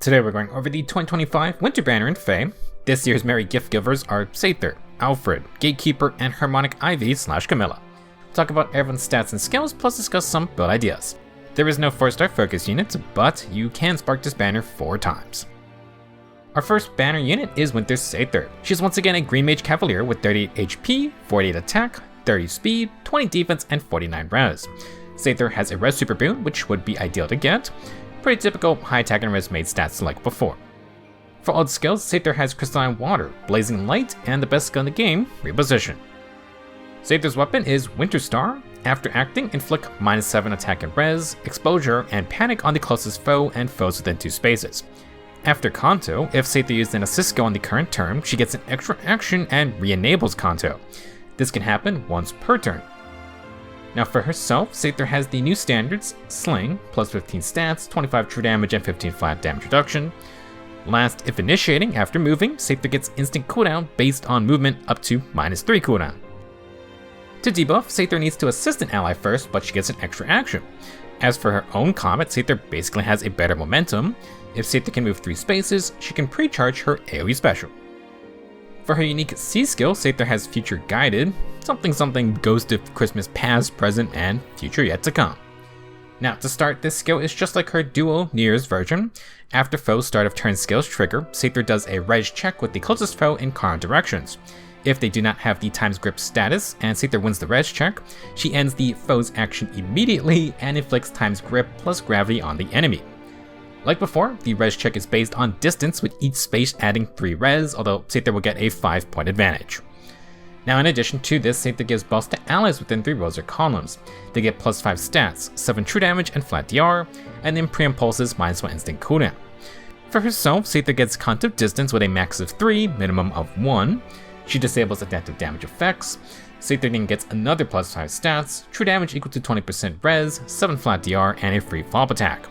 Today we're going over the 2025 Winter Banner in Fae. This year's merry gift givers are Seidr, Alfred, Gatekeeper, and Harmonic Camilla. Talk about everyone's stats and skills, plus discuss some build ideas. There is no 4-star focus unit, but you can spark this banner 4 times. Our first banner unit is Winter's Seidr. She's once again a Green Mage Cavalier with 38 HP, 48 attack, 30 speed, 20 defense, and 49 res. Seidr has a res super boon, which would be ideal to get. Pretty typical high attack and res made stats like before. For old skills, Seidr has Crystalline Water, Blazing Light, and the best skill in the game, Reposition. Seidr's weapon is Winter Star. After acting, inflict -7 attack and res, exposure, and panic on the closest foe and foes within 2 spaces. After Kanto, if Seidr used an assist skill on the current turn, she gets an extra action and re-enables Kanto. This can happen once per turn. Now for herself, Seidr has the new standards, Sling, plus 15 stats, 25 true damage, and 15 flat damage reduction. Last, if initiating after moving, Seidr gets instant cooldown based on movement up to -3 cooldown. To debuff, Seidr needs to assist an ally first, but she gets an extra action. As for her own comet, Seidr basically has a better momentum. If Seidr can move 3 spaces, she can pre-charge her AoE special. For her unique C skill, Seidr has Future Guided, something Ghost of Christmas Past, Present, and Future Yet to Come. Now to start, this skill is just like her duo New Year's version. After foe's start of turn skills trigger, Seidr does a res check with the closest foe in counter directions. If they do not have the times grip status and Seidr wins the res check, she ends the foe's action immediately and inflicts times grip plus gravity on the enemy. Like before, the res check is based on distance, with each space adding 3 res, although Seidr will get a 5-point advantage. Now in addition to this, Seidr gives buffs to allies within 3 rows or columns. They get +5 stats, 7 true damage and flat DR, and then pre-impulses -1 instant cooldown. For herself, Seidr gets contive distance with a max of 3, minimum of 1. She disables adaptive damage effects. Seidr then gets another +5 stats, true damage equal to 20% res, 7 flat DR, and a free follow-up attack.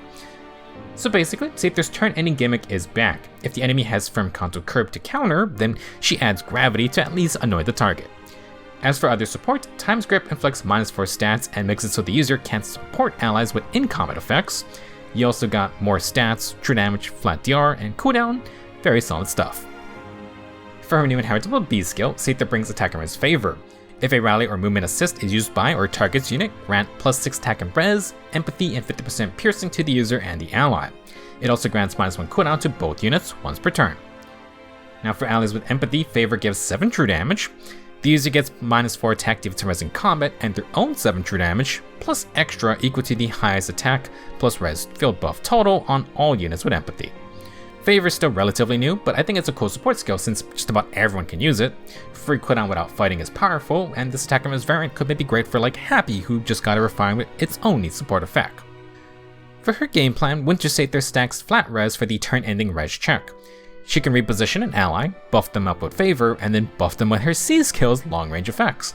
So basically, Seidr's turn-ending gimmick is back. If the enemy has firm Kanto curb to counter, then she adds gravity to at least annoy the target. As for other support, Times Grip inflicts -4 stats and makes it so the user can't support allies with in-combat effects. You also got more stats, true damage, flat DR, and cooldown. Very solid stuff. For her new inheritable B skill, Seidr brings attack and res favor. If a rally or movement assist is used by or targets unit, grant +6 attack and res, empathy, and 50% piercing to the user and the ally. It also grants -1 cooldown to both units once per turn. Now for allies with empathy, favor gives 7 true damage. The user gets -4 attack due to res in combat and their own 7 true damage, plus extra equal to the highest attack plus res field buff total on all units with empathy. Favor is still relatively new, but I think it's a cool support skill since just about everyone can use it. Free cooldown without fighting is powerful, and this attack and res variant could maybe be great for like Happy, who just got a refine with its own neat support effect. For her game plan, Winter Seidr stacks flat res for the turn-ending res check. She can reposition an ally, buff them up with favor, and then buff them with her C skill's long-range effects.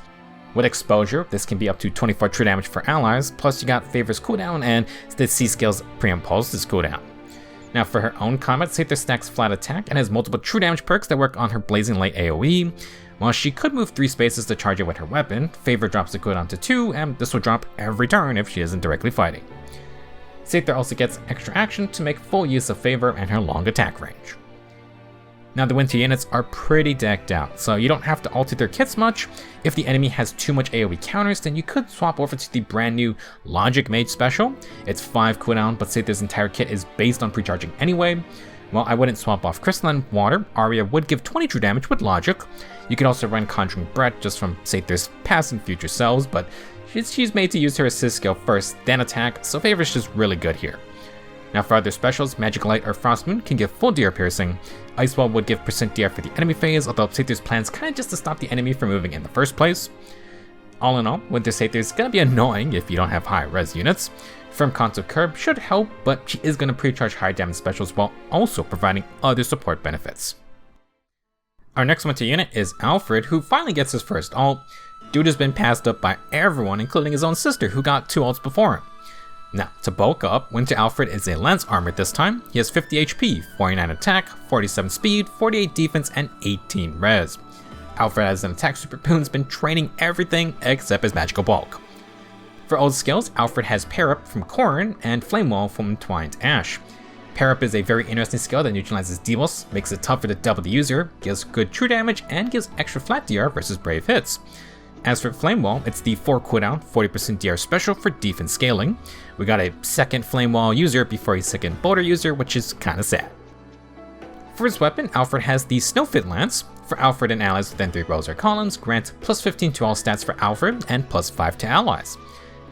With exposure, this can be up to 24 true damage for allies, plus you got favor's cooldown and the C skill's pre-impulses cooldown. Now for her own combat, Seidr stacks flat attack and has multiple true damage perks that work on her Blazing Light AoE. While she could move 3 spaces to charge it with her weapon, favor drops the cooldown to 2, and this will drop every turn if she isn't directly fighting. Seidr also gets extra action to make full use of favor and her long attack range. Now the winter units are pretty decked out, so you don't have to alter their kits much. If the enemy has too much AoE counters, then you could swap over to the brand new Logic Mage special. It's 5 cooldown, but Seidr's entire kit is based on pre-charging anyway. While I wouldn't swap off Crystalline Water, Arya would give 20 true damage with Logic. You could also run Conjuring Breath just from Seidr's past and future selves, but she's made to use her assist skill first, then attack, so Favor's just really good here. Now for other specials, Magic Light or Frost Moon can give full DR piercing. Ice Wall would give % DR for the enemy phase, although Seidr's plan's kinda just to stop the enemy from moving in the first place. All in all, Winter Seidr is gonna be annoying if you don't have high res units. Firm Kanto Curb should help, but she is gonna pre-charge high damage specials while also providing other support benefits. Our next winter unit is Alfred, who finally gets his first ult. Dude has been passed up by everyone, including his own sister, who got 2 ults before him. Now, to bulk up, Winter Alfred is a Lance Armored this time. He has 50 HP, 49 attack, 47 speed, 48 defense, and 18 res. Alfred has an attack super boon's been training everything except his magical bulk. For old skills, Alfred has Pair Up from Corrin and Flame Wall from Twined Ash. Pair Up is a very interesting skill that neutralizes debuffs, makes it tougher to double the user, gives good true damage, and gives extra flat DR versus brave hits. As for Flame Wall, it's the 4 cooldown, 40% DR special for defense scaling. We got a second Flame Wall user before a second Boulder user, which is kinda sad. For his weapon, Alfred has the Snowfit Lance. For Alfred and allies within 3 rows or columns, grant plus 15 to all stats for Alfred and plus 5 to allies.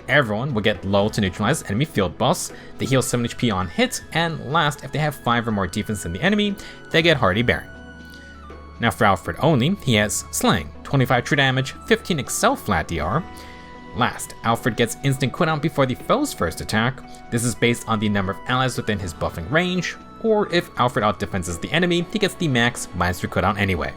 Everyone will get low to neutralize enemy field buffs, they heal 7 HP on hit, and last, if they have 5 or more defense than the enemy, they get Hardy Bearing. Now for Alfred only, he has Slaying, 25 true damage, 15 Excel flat DR. Last, Alfred gets instant cooldown before the foe's first attack. This is based on the number of allies within his buffing range, or if Alfred outdefenses the enemy, he gets the max -3 cooldown anyway.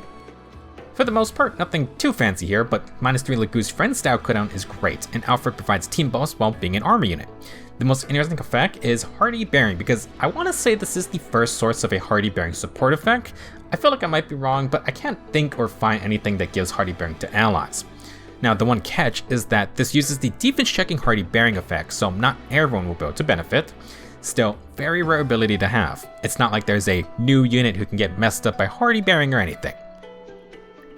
For the most part, nothing too fancy here, but -3 Legoose Friend style cooldown is great, and Alfred provides team buffs while being an armor unit. The most interesting effect is Hardy Bearing, because I want to say this is the first source of a Hardy Bearing support effect. I feel like I might be wrong, but I can't think or find anything that gives Hardy Bearing to allies. Now, the one catch is that this uses the defense checking Hardy Bearing effect, so not everyone will be able to benefit. Still, very rare ability to have. It's not like there's a new unit who can get messed up by Hardy Bearing or anything.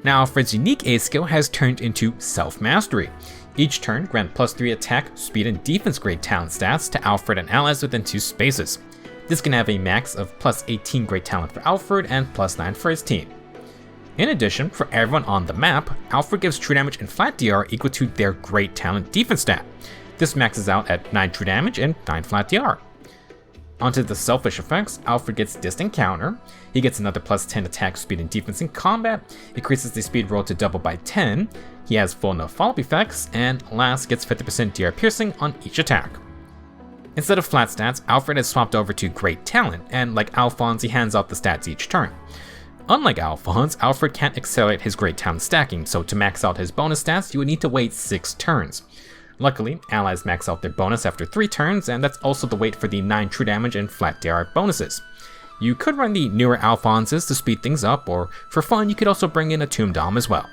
Now, Alfred's unique A skill has turned into Self-Mastery. Each turn, grant +3 attack, speed, and defense grade talent stats to Alfred and allies within 2 spaces. This can have a max of +18 grade talent for Alfred and +9 for his team. In addition, for everyone on the map, Alfred gives true damage and flat DR equal to their grade talent defense stat. This maxes out at 9 true damage and 9 flat DR. Onto the selfish effects, Alfred gets Distant Counter, he gets another +10 attack, speed, and defense in combat, increases the speed roll to double by 10, he has full no follow-up effects, and last gets 50% DR piercing on each attack. Instead of flat stats, Alfred has swapped over to Great Talent, and like Alphonse, he hands out the stats each turn. Unlike Alphonse, Alfred can't accelerate his Great Talent stacking, so to max out his bonus stats, you would need to wait 6 turns. Luckily, allies max out their bonus after 3 turns, and that's also the wait for the 9 true damage and flat DR bonuses. You could run the newer Alphonses to speed things up, or for fun, you could also bring in a Tomb Dom as well.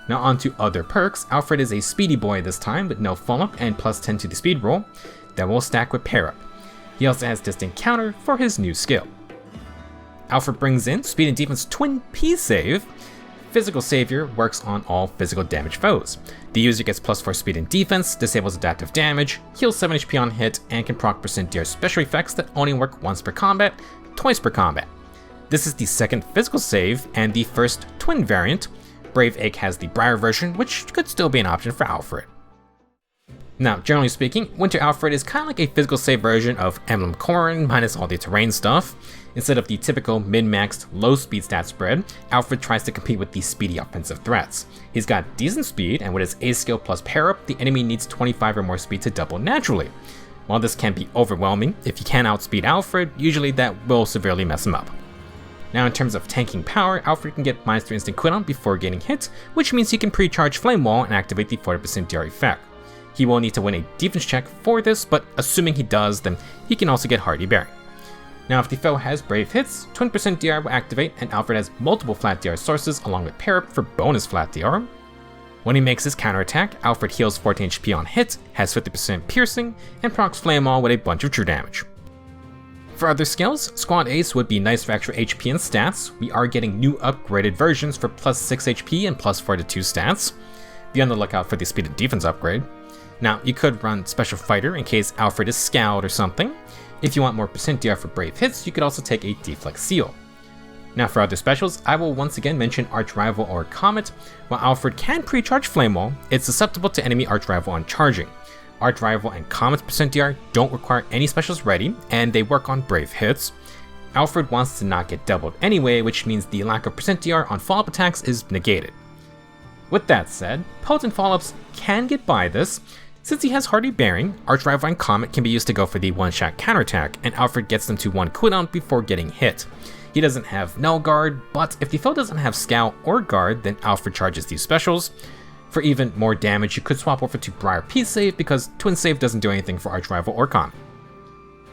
Now onto other perks, Alfred is a speedy boy this time with no follow-up and +10 to the speed roll, that will stack with Pair Up. He also has Distant Counter for his new skill. Alfred brings in Speed and Defense Twin P Save. Physical Savior works on all physical damage foes. The user gets +4 speed and defense, disables adaptive damage, heals 7 HP on hit, and can proc %DR special effects that only work once per combat, twice per combat. This is the second physical save and the first twin variant. Brave Egg has the Briar version, which could still be an option for Alfred. Now, generally speaking, Winter Alfred is kind of like a physical save version of Emblem Corrin minus all the terrain stuff. Instead of the typical min-maxed low speed stat spread, Alfred tries to compete with the speedy offensive threats. He's got decent speed, and with his A skill plus Pair Up, the enemy needs 25 or more speed to double naturally. While this can be overwhelming, if you can't outspeed Alfred, usually that will severely mess him up. Now in terms of tanking power, Alfred can get -3 instant cooldown before getting hit, which means he can pre-charge Flame Wall and activate the 40% DR effect. He will need to win a defense check for this, but assuming he does, then he can also get Hardy Bearing. Now if the foe has brave hits, 20% DR will activate, and Alfred has multiple flat DR sources along with Pair Up for bonus flat DR. When he makes his counterattack, Alfred heals 14 HP on hit, has 50% piercing, and procs Flame Wall with a bunch of true damage. For other skills, Squad Ace would be nice for extra HP and stats. We are getting new upgraded versions for +6 HP and +4 to 2 stats. Be on the lookout for the speed and defense upgrade. Now, you could run Special Fighter in case Alfred is scowled or something. If you want more %DR for brave hits, you could also take a Deflect Seal. Now for other specials, I will once again mention Arch Rival or Comet. While Alfred can pre-charge Flame Wall, it's susceptible to enemy Arch Rival on charging. Arch Rival and Comet's %DR don't require any specials ready, and they work on brave hits. Alfred wants to not get doubled anyway, which means the lack of %DR on follow-up attacks is negated. With that said, potent follow-ups can get by this. Since he has Hardy Bearing, Arch Rival and Comet can be used to go for the one-shot counterattack, and Alfred gets them to 1 cooldown before getting hit. He doesn't have Null Guard, but if the foe doesn't have Scowl or Guard, then Alfred charges these specials. For even more damage, you could swap over to Briar P Save because Twin Save doesn't do anything for Arch Rival or Comet.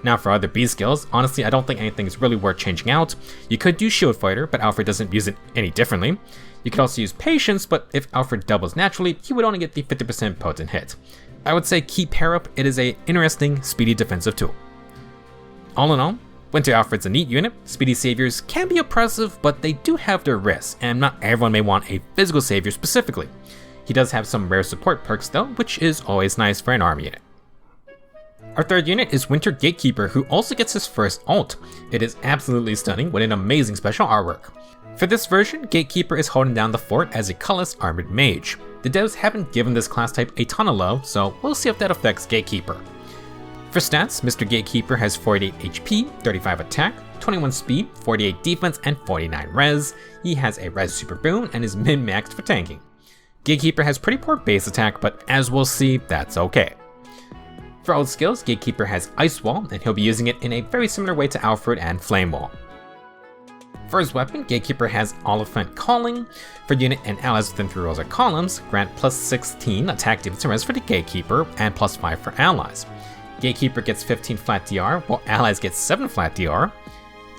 Now for other B skills, honestly I don't think anything is really worth changing out. You could do Shield Fighter, but Alfred doesn't use it any differently. You could also use Patience, but if Alfred doubles naturally, he would only get the 50% potent hit. I would say keep Pair Up, it is a interesting, speedy defensive tool. All in all, Winter Alfred's a neat unit. Speedy saviors can be oppressive, but they do have their risks, and not everyone may want a physical savior specifically. He does have some rare support perks though, which is always nice for an army unit. Our third unit is Winter Gatekeeper, who also gets his first ult. It is absolutely stunning with an amazing special artwork. For this version, Gatekeeper is holding down the fort as a colorless armored mage. The devs haven't given this class type a ton of love, so we'll see if that affects Gatekeeper. For stats, Mr. Gatekeeper has 48 HP, 35 attack, 21 speed, 48 defense, and 49 res. He has a res super boon and is min-maxed for tanking. Gatekeeper has pretty poor base attack, but as we'll see, that's okay. For ult skills, Gatekeeper has Ice Wall, and he'll be using it in a very similar way to Alfred and Flame Wall. For his weapon, Gatekeeper has Alfred Calling. For unit and allies within 3 rows or columns, grant plus 16 attack, defense, and res for the Gatekeeper, and plus 5 for allies. Gatekeeper gets 15 flat DR, while allies get 7 flat DR.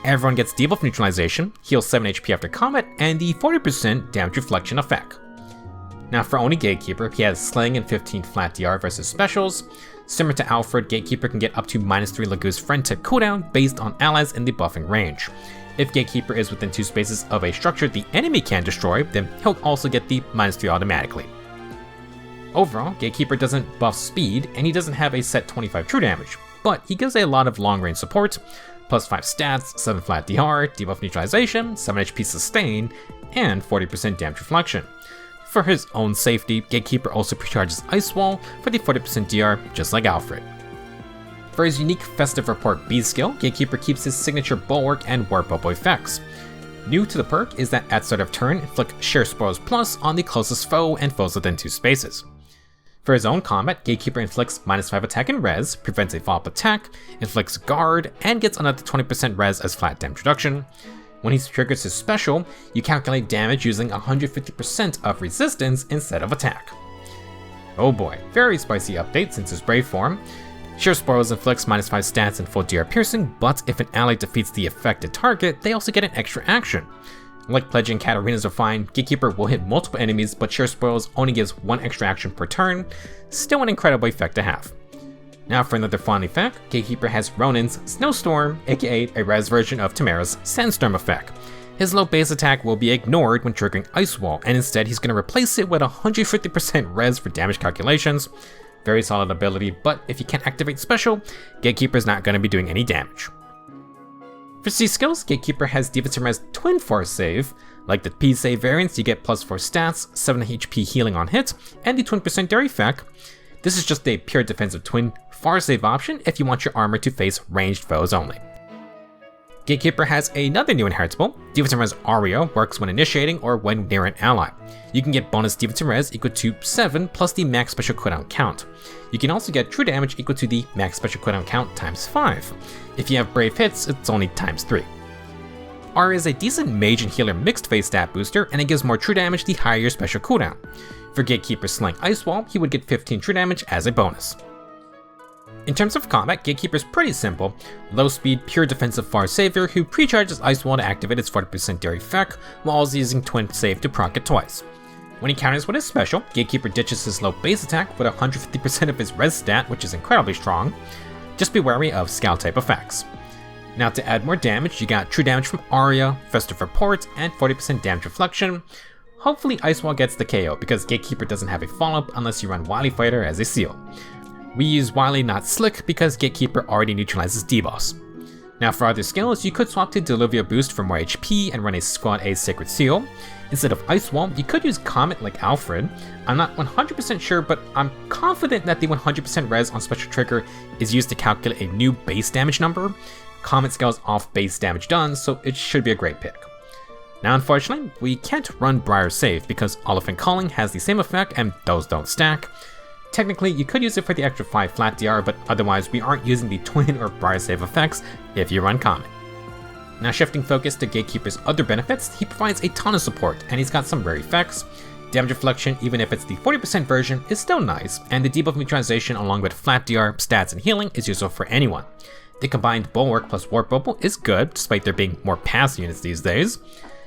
Everyone gets debuff neutralization, heals 7 HP after combat, and the 40% damage reflection effect. Now for only Gatekeeper, he has Slaying and 15 flat DR versus specials. Similar to Alfred, Gatekeeper can get up to -3 Laguz friend tip cooldown based on allies in the buffing range. If Gatekeeper is within 2 spaces of a structure the enemy can destroy, then he'll also get the -3 automatically. Overall, Gatekeeper doesn't buff speed, and he doesn't have a set 25 true damage, but he gives a lot of long range support, plus 5 stats, 7 flat DR, debuff neutralization, 7 HP sustain, and 40% damage reflection. For his own safety, Gatekeeper also precharges Ice Wall for the 40% DR, just like Alfred. For his unique Festive Report B skill, Gatekeeper keeps his signature Bulwark and Warp Bubble effects. New to the perk is that at start of turn, inflict Share Spoils Plus on the closest foe and foes within 2 spaces. For his own combat, Gatekeeper inflicts -5 attack and res, prevents a follow-up attack, inflicts guard, and gets another 20% res as flat damage reduction. When he triggers his special, you calculate damage using 150% of resistance instead of attack. Oh boy, very spicy update since his Brave form. Share Spoils inflicts -5 stats and full DR piercing, but if an ally defeats the affected target, they also get an extra action. Like Pledge and Katarinas are fine, Gatekeeper will hit multiple enemies, but Share Spoils only gives 1 extra action per turn, still an incredible effect to have. Now for another fun effect, Gatekeeper has Ronin's Snowstorm, aka a res version of Tamara's Sandstorm effect. His low base attack will be ignored when triggering Ice Wall, and instead he's going to replace it with 150% res for damage calculations. Very solid ability, but if you can't activate special, Gatekeeper's not going to be doing any damage. For C skills, Gatekeeper has Defense and Res Twin Force Save. Like the P save variants, you get +4 stats, 7 HP healing on hit, and the 20% dare effect. This is just a pure defensive twin far save option if you want your armor to face ranged foes only. Gatekeeper has another new inheritable. Defense and Res Aria works when initiating or when near an ally. You can get bonus defense and res equal to 7 plus the max special cooldown count. You can also get true damage equal to the max special cooldown count times 5. If you have brave hits, it's only times 3. Aria is a decent mage and healer mixed phase stat booster, and it gives more true damage the higher your special cooldown. For Gatekeeper's Slaying Ice Wall, he would get 15 true damage as a bonus. In terms of combat, Gatekeeper's pretty simple. Low speed, pure defensive far savior who precharges Ice Wall to activate its 40% dare effect, while also using twin save to proc it twice. When he counters with his special, Gatekeeper ditches his low base attack with 150% of his res stat, which is incredibly strong. Just be wary of scout type effects. Now to add more damage, you got true damage from Aria, Festive Report, and 40% damage reflection. Hopefully Ice Wall gets the KO, because Gatekeeper doesn't have a follow-up unless you run Wily Fighter as a seal. We use Wily not Slick because Gatekeeper already neutralizes debuffs. Now for other skills, you could swap to Deluvio Boost for more HP and run a Squad A Sacred Seal. Instead of Ice Wall, you could use Comet like Alfred. I'm not 100% sure, but I'm confident that the 100% res on Special Trigger is used to calculate a new base damage number. Comet scales off base damage done, so it should be a great pick. Now unfortunately, we can't run Briar Save because Olafin Calling has the same effect and those don't stack. Technically, you could use it for the extra 5 flat DR, but otherwise we aren't using the Twin or Briar Save effects if you run Comet. Now shifting focus to Gatekeeper's other benefits, he provides a ton of support, and he's got some rare effects. Damage reflection, even if it's the 40% version, is still nice, and the debuff neutralization along with flat DR, stats, and healing is useful for anyone. The combined Bulwark plus Warp Bubble is good, despite there being more pass units these days.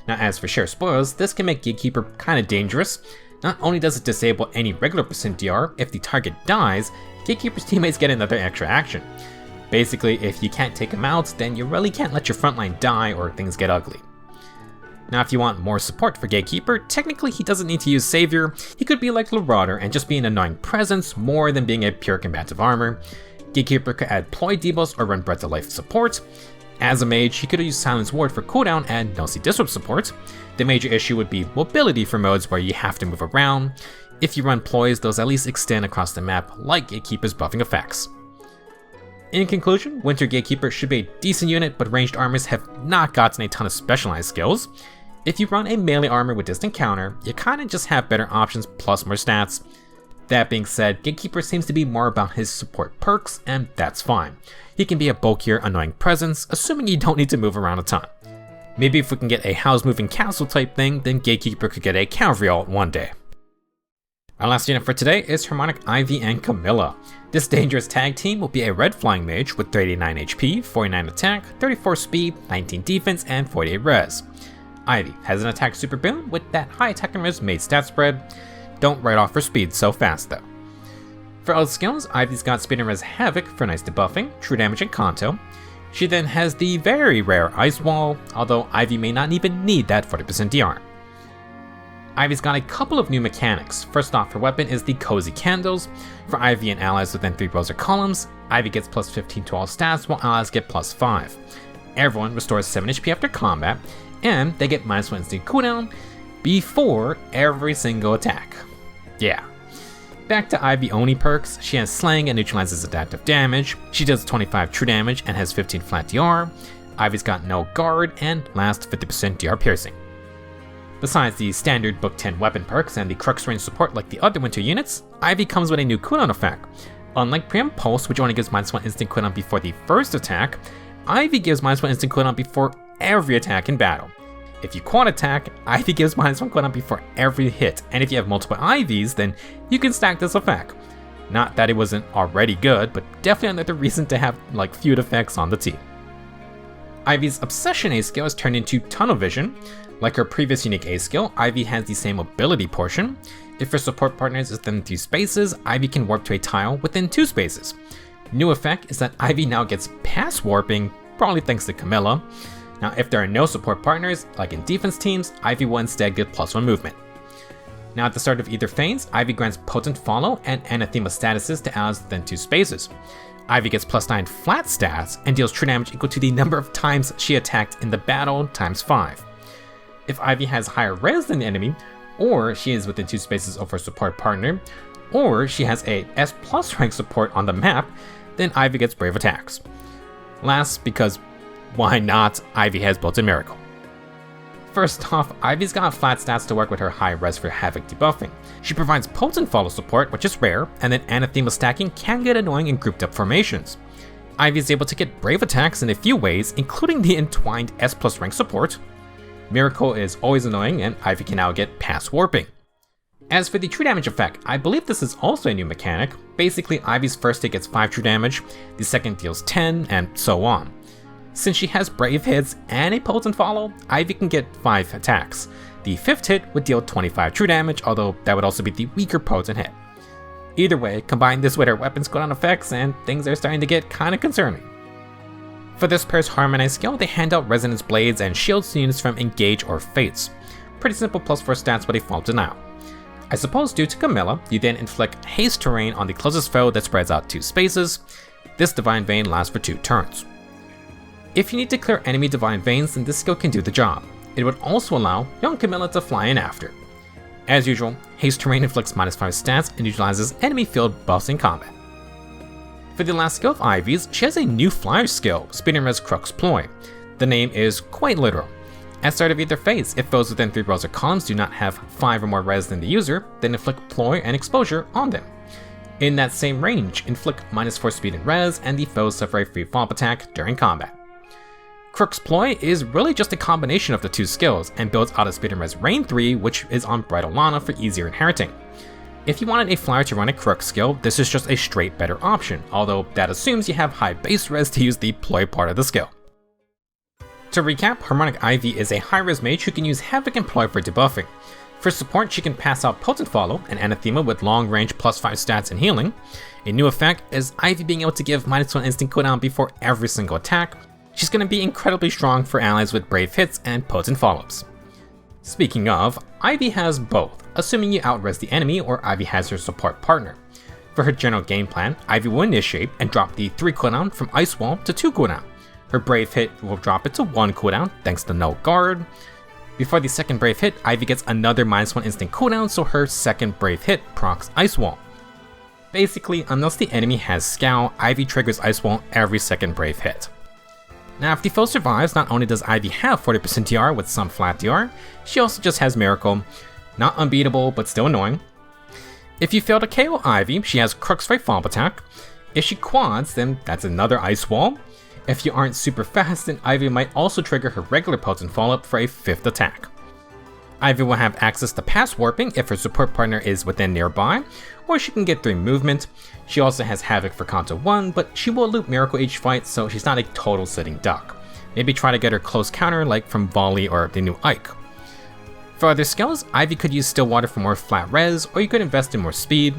Now as for Share Spoils, this can make Gatekeeper kinda dangerous. Not only does it disable any regular % DR, if the target dies, Gatekeeper's teammates get another extra action. Basically, if you can't take him out, then you really can't let your frontline die or things get ugly. Now if you want more support for Gatekeeper, technically he doesn't need to use Seiðr. He could be like Marauder and just be an annoying presence more than being a pure combative armor. Gatekeeper could add ploy debuffs or run Breath of Life support. As a mage, he could use Silence Ward for cooldown and No-See Disrupt support. The major issue would be mobility for modes where you have to move around. If you run ploys, those at least extend across the map like Gatekeeper's buffing effects. In conclusion, Winter Gatekeeper should be a decent unit, but ranged armors have not gotten a ton of specialized skills. If you run a melee armor with distant counter, you kinda just have better options plus more stats. That being said, Gatekeeper seems to be more about his support perks, and that's fine. He can be a bulkier, annoying presence, assuming you don't need to move around a ton. Maybe if we can get a house moving castle type thing, then Gatekeeper could get a cavalry ult one day. Our last unit for today is Harmonic, Ivy, and Camilla. This dangerous tag team will be a red flying mage with 39 HP, 49 attack, 34 speed, 19 defense, and 48 res. Ivy has an attack super boon with that high attack and res made stat spread. Don't write off her speed so fast though. For other skills, Ivy's got speed and res Havoc for nice debuffing, true damage, and Kanto. She then has the very rare Ice Wall, although Ivy may not even need that 40% DR. Ivy's got a couple of new mechanics. First off, her weapon is the Cozy Candles. For Ivy and allies within 3 rows or columns, Ivy gets plus 15 to all stats while allies get plus 5. Everyone restores 7 HP after combat, and they get -1 instant cooldown before every single attack. Yeah. Back to Ivy only perks, she has Slang and neutralizes adaptive damage, she does 25 true damage and has 15 flat DR, Ivy's got no guard, and last 50% DR piercing. Besides the standard Book 10 weapon perks and the crux range support like the other winter units, Ivy comes with a new cooldown effect. Unlike Preempt Pulse, which only gives -1 instant cooldown before the first attack, Ivy gives -1 instant cooldown before every attack in battle. If you quad attack, Ivy gives -1 cooldown before every hit, and if you have multiple Ivies, then you can stack this effect. Not that it wasn't already good, but definitely another reason to have like feud effects on the team. Ivy's Obsession A skill is turned into Tunnel Vision. Like her previous unique A skill, Ivy has the same ability portion. If her support partner is within 3 spaces, Ivy can warp to a tile within 2 spaces. New effect is that Ivy now gets pass warping, probably thanks to Camilla. Now if there are no support partners, like in defense teams, Ivy will instead get +1 movement. Now at the start of either phase, Ivy grants Potent Follow and Anathema statuses to allies within 2 spaces. Ivy gets +9 flat stats and deals true damage equal to the number of times she attacked in the battle times 5. If Ivy has higher res than the enemy, or she is within 2 spaces of her support partner, or she has a S+ rank support on the map, then Ivy gets brave attacks. Last, because why not, Ivy has built-in Miracle. First off, Ivy's got flat stats to work with her high res for Havoc debuffing. She provides Potent Follow support, which is rare, and then Anathema stacking can get annoying in grouped up formations. Ivy is able to get brave attacks in a few ways, including the entwined S+ rank support. Miracle is always annoying, and Ivy can now get pass warping. As for the true damage effect, I believe this is also a new mechanic. Basically, Ivy's first hit gets 5 true damage, the second deals 10, and so on. Since she has brave hits and a potent follow, Ivy can get 5 attacks. The 5th hit would deal 25 true damage, although that would also be the weaker potent hit. Either way, combine this with her weapons cooldown effects and things are starting to get kinda concerning. For this pair's Harmonic skill, they hand out Resonance Blades and shields to units from Engage or Fates. Pretty simple +4 stats with a Fall Denial. I suppose due to Camilla, you then inflict Haste Terrain on the closest foe that spreads out 2 spaces. This Divine Vein lasts for 2 turns. If you need to clear enemy Divine Veins, then this skill can do the job. It would also allow young Camilla to fly in after. As usual, Haste Terrain inflicts -5 stats and utilizes enemy field buffs in combat. For the last skill of Ivy's, she has a new flyer skill, Speed and Res Crux Ploy. The name is quite literal. At start of either phase, if foes within 3 rows or columns do not have 5 or more res than the user, then inflict Ploy and Exposure on them. In that same range, inflict -4 speed and res, and the foes suffer a free fall attack during combat. Crux Ploy is really just a combination of the 2 skills, and builds out of Speed and Res Rain 3, which is on Bridal Lana for easier inheriting. If you wanted a flyer to run a Crux skill, this is just a straight better option, although that assumes you have high base res to use the Ploy part of the skill. To recap, Harmonic Ivy is a high res mage who can use Havoc and Ploy for debuffing. For support, she can pass out Potent Follow, an anathema with long range +5 stats and healing. A new effect is Ivy being able to give -1 instant cooldown before every single attack. She's going to be incredibly strong for allies with brave hits and potent follow-ups. Speaking of, Ivy has both, assuming you outres the enemy or Ivy has her support partner. For her general game plan, Ivy will initiate and drop the 3 cooldown from Ice Wall to 2 cooldown. Her brave hit will drop it to 1 cooldown thanks to no guard. Before the second brave hit, Ivy gets another -1 instant cooldown, so her second brave hit procs Ice Wall. Basically, unless the enemy has Scowl, Ivy triggers Ice Wall every second brave hit. Now if the foe survives, not only does Ivy have 40% DR with some flat DR, she also just has Miracle. Not unbeatable, but still annoying. If you fail to KO Ivy, she has Crux for a follow-up attack. If she quads, then that's another Ice Wall. If you aren't super fast, then Ivy might also trigger her regular potent follow-up for a 5th attack. Ivy will have access to Pass Warping if her support partner is within nearby, or she can get 3 movement. She also has Havoc for Conto 1, but she will loop Miracle each fight, so she's not a total sitting duck. Maybe try to get her close counter like from Volley or the new Ike. For other skills, Ivy could use Stillwater for more flat res, or you could invest in more speed.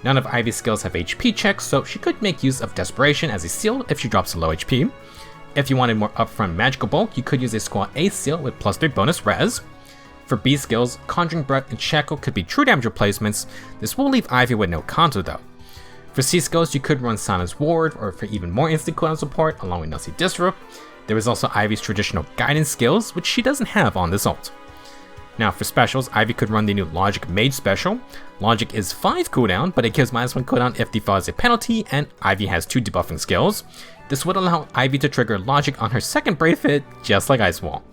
None of Ivy's skills have HP checks, so she could make use of Desperation as a seal if she drops a low HP. If you wanted more upfront magical bulk, you could use a Squall A seal with +3 bonus res. For B skills, Conjuring Breath and Shackle could be true damage replacements. This will leave Ivy with no Conto though. For C skills, you could run Sana's Ward, or for even more instant cooldown support, along with Nussy Disrupt. There is also Ivy's traditional guidance skills, which she doesn't have on this ult. Now for specials, Ivy could run the new Logic Mage special. Logic is 5 cooldown, but it gives -1 cooldown if the fall is a penalty, and Ivy has 2 debuffing skills. This would allow Ivy to trigger Logic on her second brave hit, just like Ice Wall.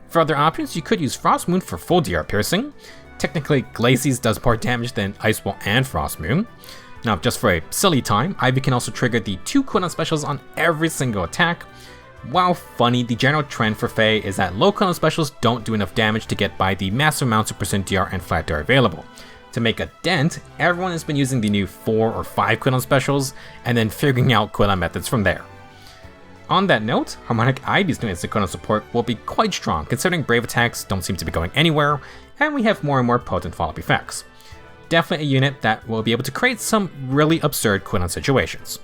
For other options, you could use Frost Moon for full DR piercing. Technically, Glacies does more damage than Ice Wall and Frost Moon. Now just for a silly time, Ivy can also trigger the 2 cooldown specials on every single attack. While funny, the general trend for Faye is that low cooldown specials don't do enough damage to get by the massive amounts of % DR and flat DR available. To make a dent, everyone has been using the new 4 or 5 cooldown specials, and then figuring out cooldown methods from there. On that note, Harmonic Ivy's new instant cooldown support will be quite strong, considering brave attacks don't seem to be going anywhere, and we have more and more potent follow-up effects. Definitely a unit that will be able to create some really absurd cooldown situations.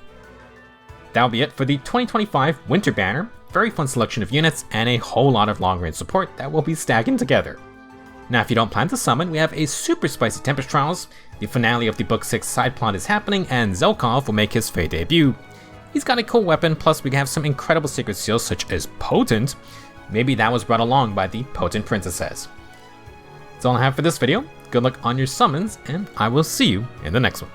That'll be it for the 2025 Winter Banner. Very fun selection of units and a whole lot of long-range support that will be stacking together. Now if you don't plan to summon, we have a super spicy Tempest Trials. The finale of the Book 6 side plot is happening, and Zelkov will make his Fae debut. He's got a cool weapon, plus we have some incredible secret seals such as Potent. Maybe that was brought along by the Potent Princesses. That's all I have for this video. Good luck on your summons, and I will see you in the next one.